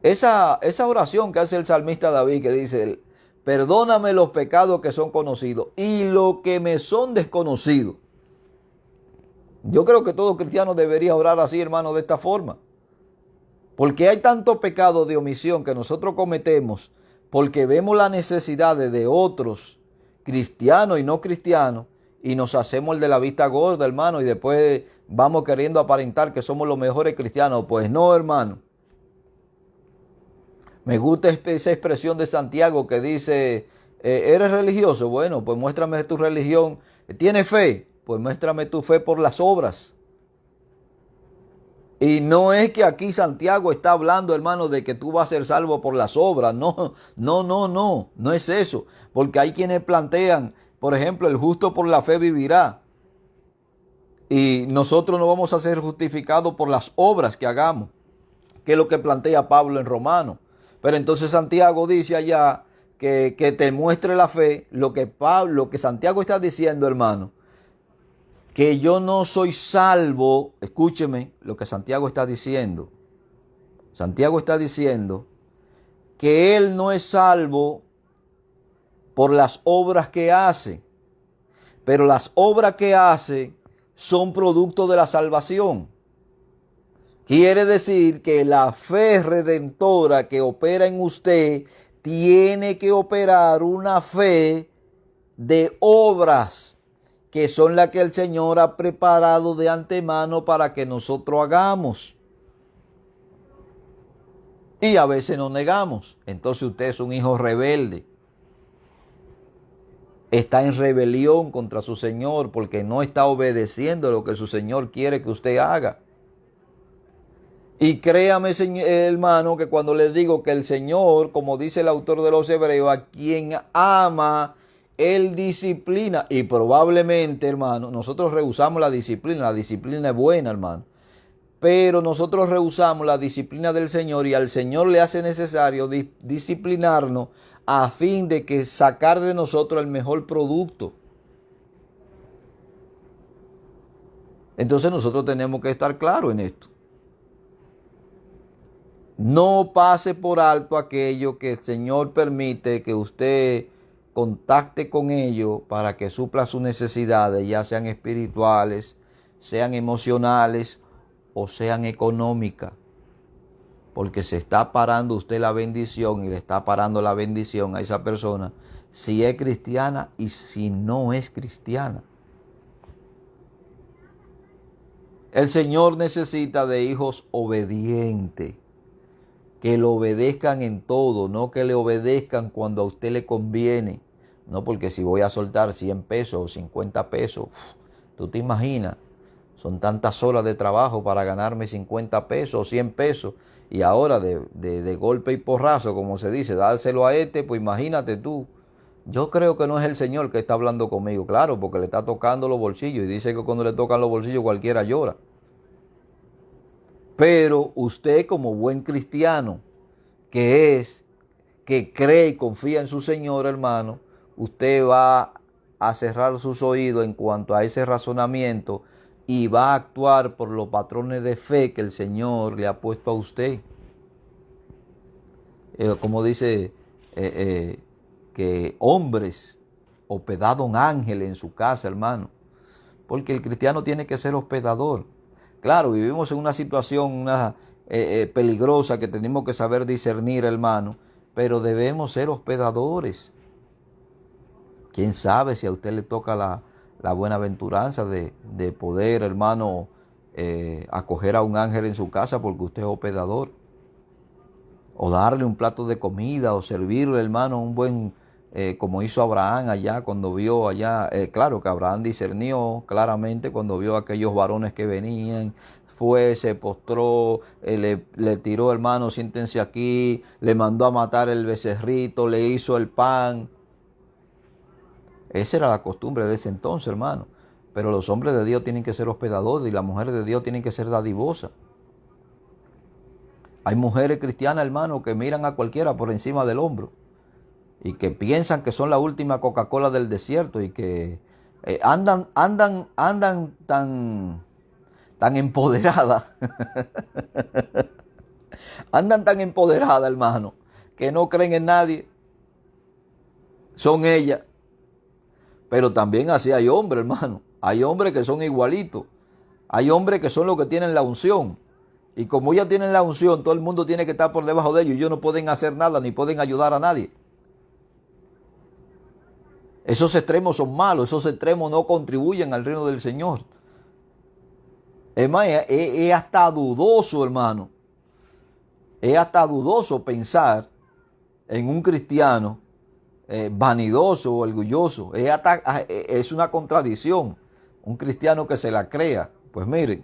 Speaker 1: Esa oración que hace el salmista David, que dice, perdóname los pecados que son conocidos y los que me son desconocidos. Yo creo que todo cristiano debería orar así, hermano, de esta forma. Porque hay tanto pecado de omisión que nosotros cometemos porque vemos las necesidades de otros, cristianos y no cristianos, y nos hacemos el de la vista gorda, hermano, y después vamos queriendo aparentar que somos los mejores cristianos. Pues no, hermano. Me gusta esa expresión de Santiago que dice, ¿eres religioso? Bueno, pues muéstrame tu religión. ¿Tienes fe? Pues muéstrame tu fe por las obras. Y no es que aquí Santiago está hablando, hermano, de que tú vas a ser salvo por las obras. No es eso. Porque hay quienes plantean, por ejemplo, el justo por la fe vivirá. Y nosotros no vamos a ser justificados por las obras que hagamos, que es lo que plantea Pablo en Romanos. Pero entonces Santiago dice allá que te muestre la fe, lo que Santiago está diciendo, hermano, que yo no soy salvo. Escúcheme lo que Santiago está diciendo. Santiago está diciendo que él no es salvo por las obras que hace, pero las obras que hace son producto de la salvación. Quiere decir que la fe redentora que opera en usted tiene que operar una fe de obras, que son las que el Señor ha preparado de antemano para que nosotros hagamos. Y a veces nos negamos. Entonces usted es un hijo rebelde. Está en rebelión contra su Señor porque no está obedeciendo lo que su Señor quiere que usted haga. Y créame, hermano, que cuando les digo que el Señor, como dice el autor de los Hebreos, a quien ama, Él disciplina. Y probablemente, hermano, nosotros rehusamos la disciplina es buena, hermano. Pero nosotros rehusamos la disciplina del Señor y al Señor le hace necesario disciplinarnos a fin de que sacar de nosotros el mejor producto. Entonces nosotros tenemos que estar claros en esto. No pase por alto aquello que el Señor permite que usted contacte con ellos para que supla sus necesidades, ya sean espirituales, sean emocionales o sean económicas. Porque se está parando usted la bendición y le está parando la bendición a esa persona, si es cristiana y si no es cristiana. El Señor necesita de hijos obedientes, que lo obedezcan en todo, no que le obedezcan cuando a usted le conviene. No, porque si voy a soltar 100 pesos o 50 pesos, tú te imaginas, son tantas horas de trabajo para ganarme 50 pesos o 100 pesos. Y ahora de golpe y porrazo, como se dice, dárselo a este, pues imagínate tú. Yo creo que no es el Señor que está hablando conmigo, claro, porque le está tocando los bolsillos. Y dice que cuando le tocan los bolsillos cualquiera llora. Pero usted como buen cristiano, que cree y confía en su Señor, hermano, usted va a cerrar sus oídos en cuanto a ese razonamiento y va a actuar por los patrones de fe que el Señor le ha puesto a usted. Como dice, que hombres hospedaron ángeles en su casa, hermano. Porque el cristiano tiene que ser hospedador. Claro, vivimos en una situación peligrosa que tenemos que saber discernir, hermano, pero debemos ser hospedadores. ¿Quién sabe si a usted le toca la buenaventuranza de poder, hermano, acoger a un ángel en su casa porque usted es hospedador? O darle un plato de comida, o servirle, hermano, un buen, como hizo Abraham allá cuando vio allá, claro que Abraham discernió claramente cuando vio a aquellos varones que venían, fue, se postró, le tiró, hermano, siéntense aquí, le mandó a matar el becerrito, le hizo el pan. Esa era la costumbre de ese entonces, hermano. Pero los hombres de Dios tienen que ser hospedadores y las mujeres de Dios tienen que ser dadivosas. Hay mujeres cristianas, hermano, que miran a cualquiera por encima del hombro y que piensan que son la última Coca-Cola del desierto y que andan tan empoderadas, andan tan empoderadas, hermano, que no creen en nadie. Son ellas. Pero también así hay hombres, hermano. Hay hombres que son igualitos. Hay hombres que son los que tienen la unción. Y como ya tienen la unción, todo el mundo tiene que estar por debajo de ellos. Y ellos no pueden hacer nada ni pueden ayudar a nadie. Esos extremos son malos. Esos extremos no contribuyen al reino del Señor. Es más, es hasta dudoso, hermano. Es hasta dudoso pensar en un cristiano vanidoso o orgulloso. Es una contradicción. Un cristiano que se la crea. Pues mire,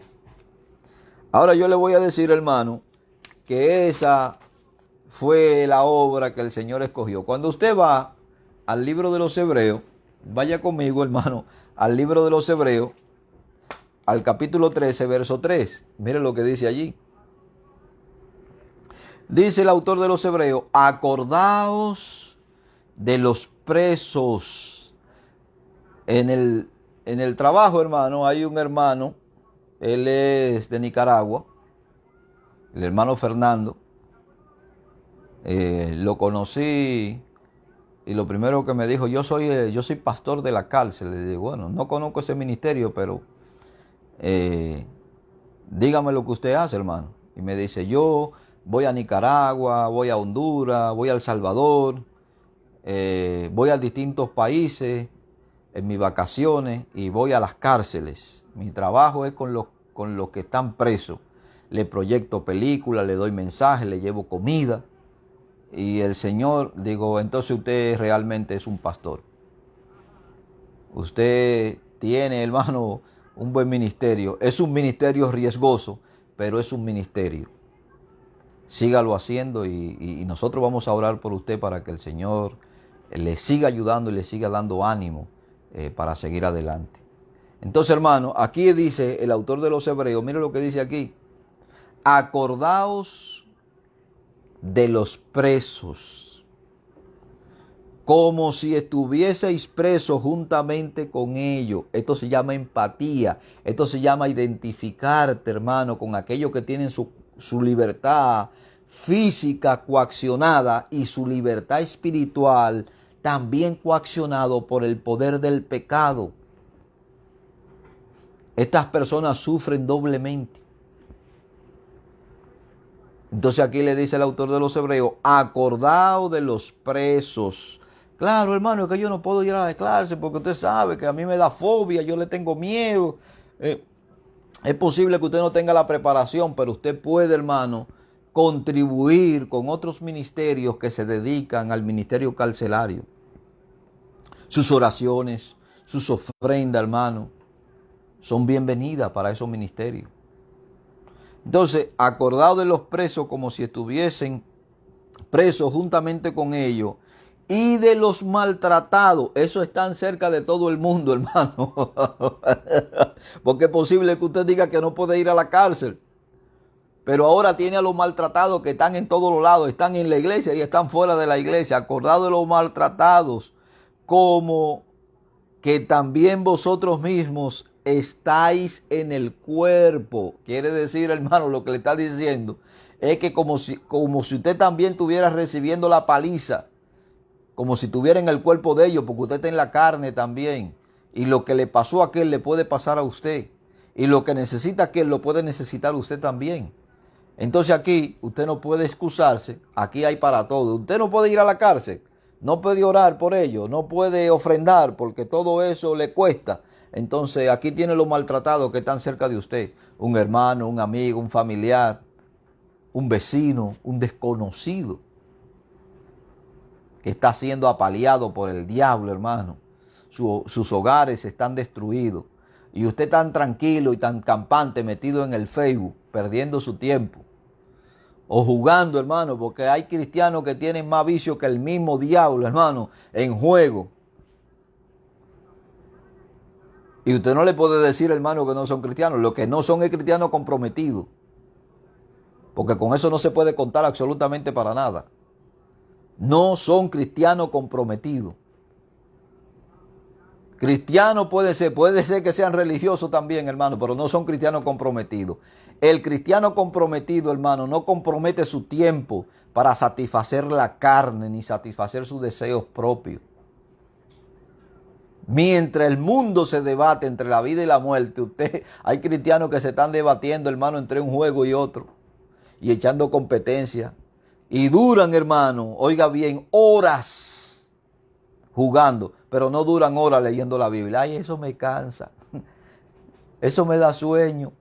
Speaker 1: ahora yo le voy a decir, hermano, que esa fue la obra que el Señor escogió. Cuando usted va al libro de los Hebreos, vaya conmigo, hermano, al libro de los Hebreos, al capítulo 13, verso 3. Mire lo que dice allí. Dice el autor de los Hebreos: acordaos de los presos. En el trabajo, hermano, hay un hermano, él es de Nicaragua, el hermano Fernando. Lo conocí y lo primero que me dijo: yo soy pastor de la cárcel. Le digo: bueno, no conozco ese ministerio, pero dígame lo que usted hace, hermano. Y me dice: yo voy a Nicaragua, voy a Honduras, voy a El Salvador, voy a distintos países en mis vacaciones y voy a las cárceles. Mi trabajo es con los que están presos. Le proyecto películas, le doy mensajes, le llevo comida. Y el Señor, digo, entonces usted realmente es un pastor. Usted tiene, hermano, un buen ministerio. Es un ministerio riesgoso, pero es un ministerio. Sígalo haciendo y nosotros vamos a orar por usted para que el Señor le siga ayudando y le siga dando ánimo para seguir adelante. Entonces, hermano, aquí dice el autor de los Hebreos, mire lo que dice aquí: acordaos de los presos, como si estuvieseis presos juntamente con ellos. Esto se llama empatía. Esto se llama identificarte, hermano, con aquellos que tienen su libertad física coaccionada y su libertad espiritual también coaccionado por el poder del pecado. Estas personas sufren doblemente. Entonces aquí le dice el autor de los Hebreos, acordaos de los presos. Claro, hermano, es que yo no puedo ir a la cárcel porque usted sabe que a mí me da fobia, yo le tengo miedo. Es posible que usted no tenga la preparación, pero usted puede, hermano, contribuir con otros ministerios que se dedican al ministerio carcelario. Sus oraciones, sus ofrendas, hermano, son bienvenidas para esos ministerios. Entonces, acordaos de los presos como si estuviesen presos juntamente con ellos, y de los maltratados. Eso están cerca de todo el mundo, hermano. Porque es posible que usted diga que no puede ir a la cárcel, pero ahora tiene a los maltratados que están en todos los lados, están en la iglesia y están fuera de la iglesia. Acordaos de los maltratados, como que también vosotros mismos estáis en el cuerpo. Quiere decir, hermano, lo que le está diciendo es que como si usted también estuviera recibiendo la paliza, como si estuviera en el cuerpo de ellos, porque usted está en la carne también. Y lo que le pasó a aquel le puede pasar a usted. Y lo que necesita aquel lo puede necesitar usted también. Entonces aquí usted no puede excusarse, aquí hay para todo. Usted no puede ir a la cárcel, no puede orar por ello, no puede ofrendar porque todo eso le cuesta. Entonces aquí tiene los maltratados que están cerca de usted. Un hermano, un amigo, un familiar, un vecino, un desconocido que está siendo apaleado por el diablo, hermano. Sus hogares están destruidos. Y usted tan tranquilo y tan campante metido en el Facebook, perdiendo su tiempo. O jugando, hermano, porque hay cristianos que tienen más vicio que el mismo diablo, hermano, en juego. Y usted no le puede decir, hermano, que no son cristianos. Lo que no son es cristianos comprometidos. Porque con eso no se puede contar absolutamente para nada. No son cristianos comprometidos. Cristianos puede ser que sean religiosos también, hermano, pero no son cristianos comprometidos. El cristiano comprometido, hermano, no compromete su tiempo para satisfacer la carne ni satisfacer sus deseos propios. Mientras el mundo se debate entre la vida y la muerte, hay cristianos que se están debatiendo, hermano, entre un juego y otro y echando competencia. Y duran, hermano, oiga bien, horas jugando, pero no duran horas leyendo la Biblia. Ay, eso me cansa. Eso me da sueño.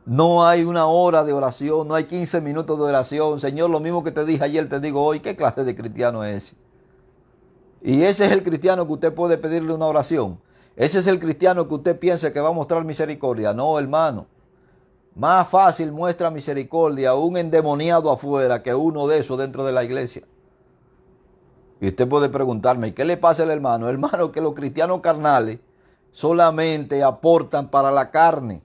Speaker 1: No hay una hora de oración, no hay 15 minutos de oración. Señor, lo mismo que te dije ayer, te digo hoy. ¿Qué clase de cristiano es ese? Y ese es el cristiano que usted puede pedirle una oración. Ese es el cristiano que usted piensa que va a mostrar misericordia. No, hermano. Más fácil muestra misericordia un endemoniado afuera que uno de esos dentro de la iglesia. Y usted puede preguntarme, ¿qué le pasa al hermano? Hermano, que los cristianos carnales solamente aportan para la carne.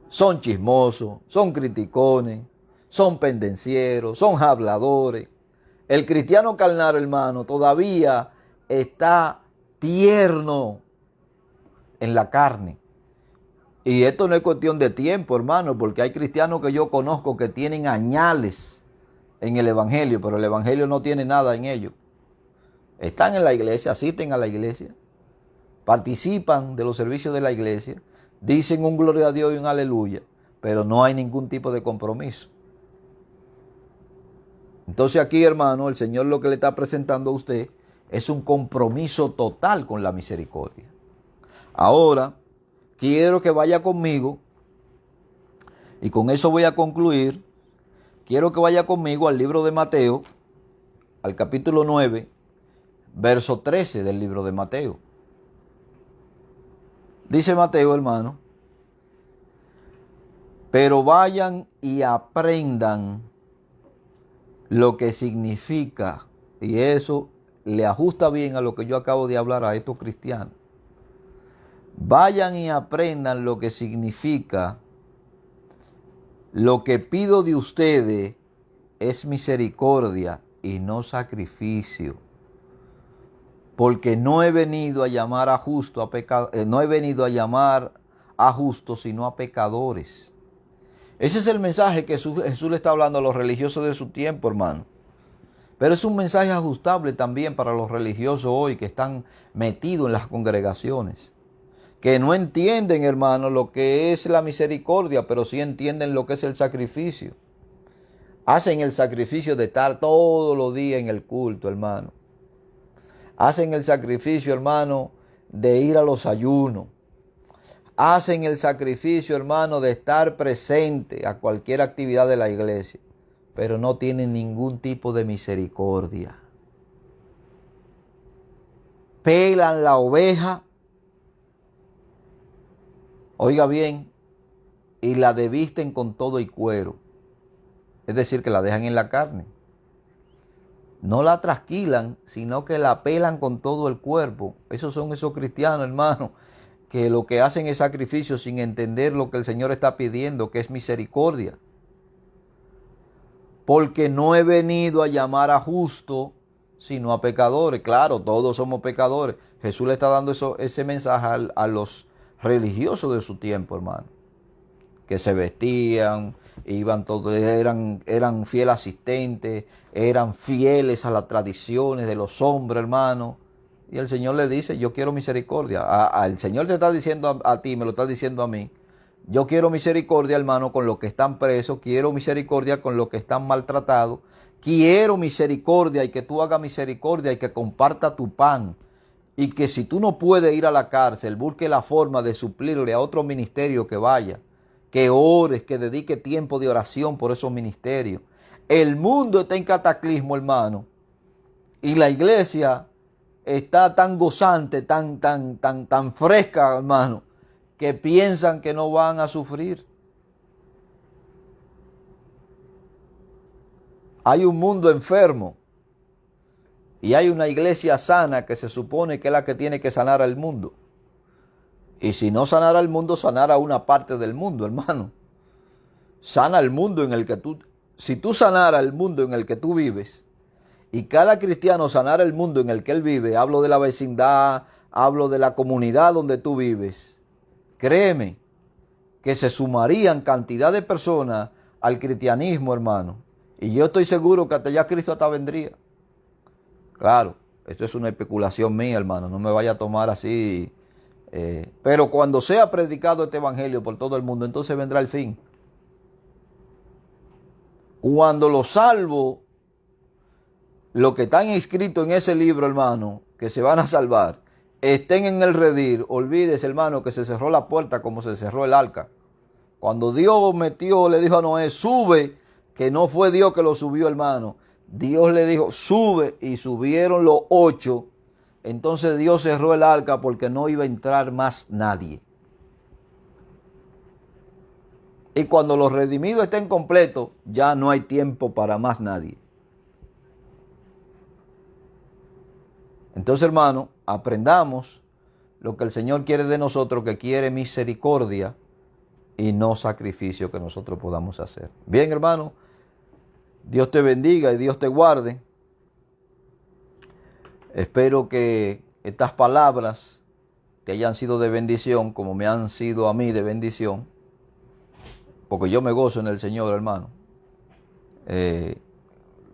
Speaker 1: Son chismosos, son criticones, son pendencieros, son habladores. El cristiano carnal, hermano, todavía está tierno en la carne. Y esto no es cuestión de tiempo, hermano, porque hay cristianos que yo conozco que tienen añales en el evangelio, pero el evangelio no tiene nada en ellos. Están en la iglesia, asisten a la iglesia, participan de los servicios de la iglesia, dicen un gloria a Dios y un aleluya, pero no hay ningún tipo de compromiso. Entonces aquí, hermano, el Señor lo que le está presentando a usted es un compromiso total con la misericordia. Ahora, quiero que vaya conmigo, y con eso voy a concluir. Quiero que vaya conmigo al libro de Mateo, al capítulo 9, verso 13 del libro de Mateo. Dice Mateo, hermano, pero vayan y aprendan lo que significa, y eso le ajusta bien a lo que yo acabo de hablar a estos cristianos. Vayan y aprendan lo que significa: lo que pido de ustedes es misericordia y no sacrificio, porque no he venido a llamar a justos, no he venido a llamar a justos, sino a pecadores. Ese es el mensaje que Jesús le está hablando a los religiosos de su tiempo, hermano. Pero es un mensaje ajustable también para los religiosos hoy que están metidos en las congregaciones. Que no entienden, hermano, lo que es la misericordia, pero sí entienden lo que es el sacrificio. Hacen el sacrificio de estar todos los días en el culto, hermano. Hacen el sacrificio, hermano, de ir a los ayunos. Hacen el sacrificio, hermano, de estar presente a cualquier actividad de la iglesia. Pero no tienen ningún tipo de misericordia. Pelan la oveja, oiga bien, y la desvisten con todo y cuero. Es decir, que la dejan en la carne. No la trasquilan, sino que la pelan con todo el cuerpo. Esos son esos cristianos, hermano, que lo que hacen es sacrificio sin entender lo que el Señor está pidiendo, que es misericordia. Porque no he venido a llamar a justos, sino a pecadores. Claro, todos somos pecadores. Jesús le está dando ese mensaje a los religiosos de su tiempo, hermano. Que se vestían, iban todos, eran fieles asistentes, eran fieles a las tradiciones de los hombres, hermano. Y el Señor le dice, yo quiero misericordia. El Señor te está diciendo a ti, me lo está diciendo a mí. Yo quiero misericordia, hermano, con los que están presos. Quiero misericordia con los que están maltratados. Quiero misericordia y que tú hagas misericordia y que comparta tu pan. Y que si tú no puedes ir a la cárcel, busque la forma de suplirle a otro ministerio que vaya. Que ores, que dedique tiempo de oración por esos ministerios. El mundo está en cataclismo, hermano. Y la iglesia está tan gozante, tan fresca, hermano, que piensan que no van a sufrir. Hay un mundo enfermo y hay una iglesia sana que se supone que es la que tiene que sanar al mundo. Y si no sanara al mundo, sanara una parte del mundo, hermano. Sana el mundo en el que si tú sanara el mundo en el que tú vives, y cada cristiano sanara el mundo en el que él vive, hablo de la vecindad, hablo de la comunidad donde tú vives, créeme que se sumarían cantidad de personas al cristianismo, hermano. Y yo estoy seguro que hasta ya Cristo hasta vendría. Claro, esto es una especulación mía, hermano, no me vaya a tomar así. Pero cuando sea predicado este evangelio por todo el mundo, entonces vendrá el fin. Cuando los salvos, los que están inscritos en ese libro, hermano, que se van a salvar, estén en el redil, olvídese, hermano, que se cerró la puerta como se cerró el arca. Cuando Dios le dijo a Noé, sube, que no fue Dios que lo subió, hermano. Dios le dijo, sube, y subieron los 8. Entonces Dios cerró el arca porque no iba a entrar más nadie. Y cuando los redimidos estén completos, ya no hay tiempo para más nadie. Entonces, hermano, aprendamos lo que el Señor quiere de nosotros, que quiere misericordia y no sacrificio que nosotros podamos hacer. Bien, hermano, Dios te bendiga y Dios te guarde. Espero que estas palabras te hayan sido de bendición, como me han sido a mí de bendición, porque yo me gozo en el Señor, hermano.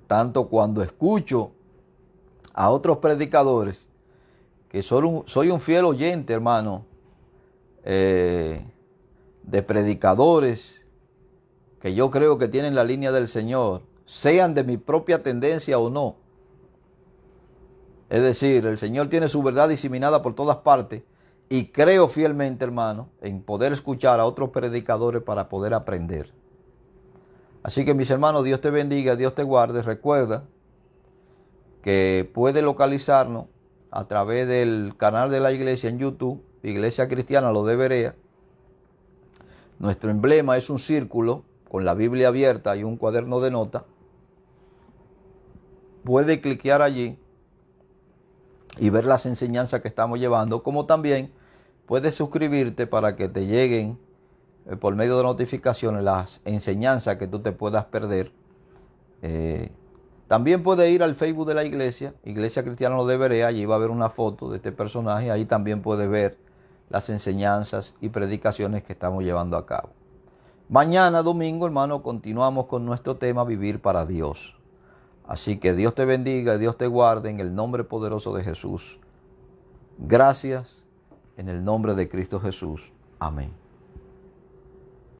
Speaker 1: Tanto cuando escucho a otros predicadores, que soy un fiel oyente, hermano, de predicadores que yo creo que tienen la línea del Señor, sean de mi propia tendencia o no. Es decir, el Señor tiene su verdad diseminada por todas partes y creo fielmente, hermano, en poder escuchar a otros predicadores para poder aprender. Así que, mis hermanos, Dios te bendiga, Dios te guarde. Recuerda que puede localizarnos a través del canal de la iglesia en YouTube, Iglesia Cristiana Los de Berea. Nuestro emblema es un círculo con la Biblia abierta y un cuaderno de nota. Puede cliquear allí y ver las enseñanzas que estamos llevando, como también puedes suscribirte para que te lleguen por medio de notificaciones las enseñanzas que tú te puedas perder. También puedes ir al Facebook de la iglesia, Iglesia Cristiana Los de Berea, allí va a haber una foto de este personaje, ahí también puedes ver las enseñanzas y predicaciones que estamos llevando a cabo. Mañana, domingo, hermano, continuamos con nuestro tema, vivir para Dios. Así que Dios te bendiga, Dios te guarde en el nombre poderoso de Jesús. Gracias en el nombre de Cristo Jesús. Amén.